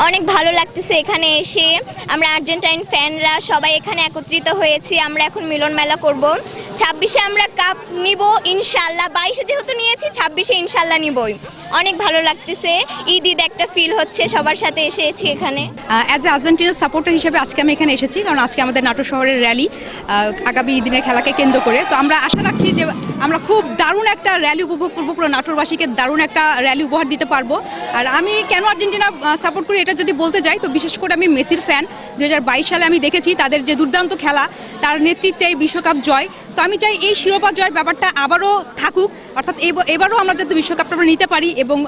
অনেক ভালো লাগতেছে এখানে এসে। আমরা আর্জেন্টাইন ফ্যানরা সবাই এখানে একত্রিত হয়েছি। আমরা এখন মিলন মেলা করব। 26-এ আমরা কাপ নিব ইনশাল্লাহ। 22-এ যেহেতু নিয়েছি, 26-এ ইনশাল্লাহ নিবই। অনেক ভালো লাগতেছে, ঈদ ঈদ একটা ফিল হচ্ছে। সবার সাথে এসেছি এখানে। অ্যাজ এ আর্জেন্টিনার সাপোর্টার হিসেবে আজকে আমি এখানে এসেছি, কারণ আজকে আমাদের নাটোর শহরের র্যালি, আগামী দিনের খেলাকে কেন্দ্র করে। তো আমরা আশা রাখছি যে আমরা খুব দারুণ একটা র্যালি উপভোগ করবো, পুরো নাটোরবাসীকে দারুণ একটা র্যালি উপহার দিতে পারবো। আর আমি কেন আর্জেন্টিনা সাপোর্ট করি এটা যদি বলতে যাই, তো বিশেষ করে আমি মেসির ফ্যান। 2022 সালে আমি দেখেছি তাদের যে দুর্দান্ত খেলা, তার নেতৃত্বে এই বিশ্বকাপ জয়। তো আমি চাই এই শিরোপা জয়ের ব্যাপারটা আবারও থাকুক, অর্থাৎ এবারও আমরা যাতে বিশ্বকাপটা আমরা নিতে পারি এবং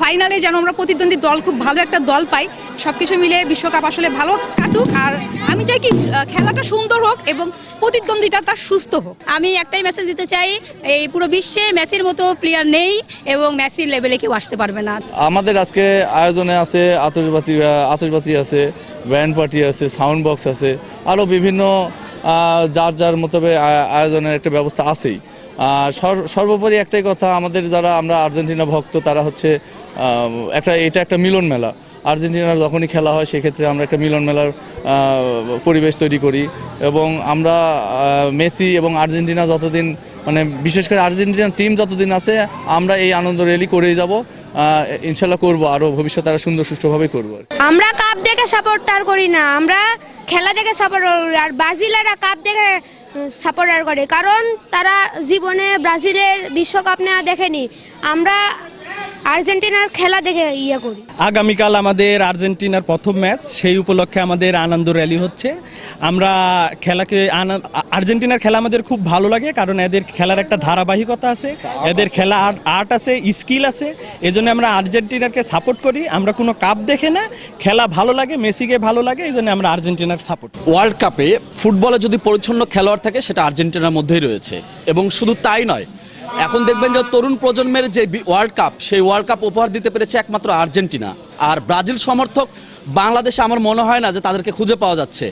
ফাইনালে যেন আমরা প্রতিদ্বন্দ্বী দল, খুব ভালো একটা দল পাই। সব কিছু মিলে বিশ্বকাপ আসলে ভালো কাটুক। আর আমি চাই কি খেলাটা সুন্দর হোক এবং প্রতিদ্বন্দ্বীটা তার সুস্থ হোক। আমি একটাই মেসেজ দিতে চাই, এই পুরো বিশ্বে মেসির মতো প্লেয়ার নেই এবং মেসির লেভেলে কেউ আসতে পারবে না। আমাদের আজকে আয়োজনে আছে আতশবাতি আছে, ব্যান্ড পার্টি আছে, সাউন্ড বক্স আছে, আরও বিভিন্ন যার যার মোতাবেক আয়োজনের একটা ব্যবস্থা আছেই। সর্বোপরি একটাই কথা, আমাদের যারা আমরা আর্জেন্টিনা ভক্ত তারা হচ্ছে এটা একটা মিলন মেলা। আর্জেন্টিনার যখনই খেলা হয় সেক্ষেত্রে আমরা একটা মিলন মেলার পরিবেশ তৈরি করি এবং আমরা মেসি এবং আর্জেন্টিনা যতদিন, মানে বিশেষ করে আর্জেন্টিনার টিম যতদিন আছে, আমরা এই আনন্দ র্যালি করেই যাব। ইনশাল্লাহ করবো, আরও ভবিষ্যতে আরও সুন্দর সুষ্ঠুভাবে করবো। আমরা কাপ দেখে সাপোর্টার করি না, আমরা খেলা দেখে সাপোর্ট করি। আর ব্রাজিলেরা কাপ দেখে সাপোর্টার করে, কারণ তারা জীবনে ব্রাজিলের বিশ্বকাপ নেওয়া দেখেনি। আমরা আর্জেন্টিনার খেলা দেখে করি। আগামীকাল আমাদের আর্জেন্টিনার প্রথম ম্যাচ, সেই উপলক্ষে আমাদের আনন্দ র্যালি হচ্ছে। আমরা আর্জেন্টিনার খেলা আমাদের খুব ভালো লাগে, কারণ এদের খেলার একটা ধারাবাহিকতা আছে, এদের খেলা আর্ট আছে, স্কিল আছে। এজন্য আমরা আর্জেন্টিনাকে সাপোর্ট করি। আমরা কোনো কাপ দেখে না, খেলা ভালো লাগে, মেসিকে ভালো লাগে, এই জন্য আমরা আর্জেন্টিনার সাপোর্ট। ওয়ার্ল্ড কাপে ফুটবলে যদি পরিচ্ছন্ন খেলোয়াড় থাকে সেটা আর্জেন্টিনার মধ্যেই রয়েছে। এবং শুধু তাই নয়, এখন দেখবেন যে তরুণ প্রজন্মের যে ওয়ার্ল্ড কাপ, সেই ওয়ার্ল্ড কাপ উপহার দিতে পেরেছে একমাত্র আর্জেন্টিনা। আর ব্রাজিল সমর্থক বাংলাদেশে আমার মনে হয় না যে তাদেরকে খুঁজে পাওয়া যাচ্ছে।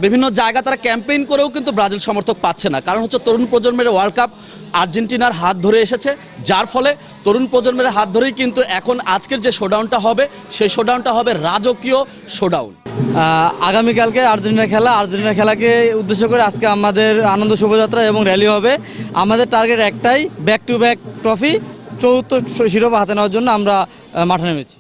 বিভিন্ন জায়গা তারা ক্যাম্পেইন করেও কিন্তু ব্রাজিল সমর্থক পাচ্ছে না, কারণ হচ্ছে তরুণ প্রজন্মের ওয়ার্ল্ড কাপ আর্জেন্টিনার হাত ধরে এসেছে, যার ফলে তরুণ প্রজন্মের হাত ধরেই কিন্তু এখন আজকের যে শোডাউনটা হবে, সেই শোডাউনটা হবে রাজকীয় শোডাউন। আগামীকালকে আর্জেন্টিনা খেলাকে উদ্দেশ্য করে আজকে আমাদের আনন্দ শোভাযাত্রা এবং র্যালি হবে। আমাদের টার্গেট একটাই, ব্যাক টু ব্যাক ট্রফি, 74 শিরোপা হাতে নেওয়ার জন্য আমরা মাঠে নেমেছি।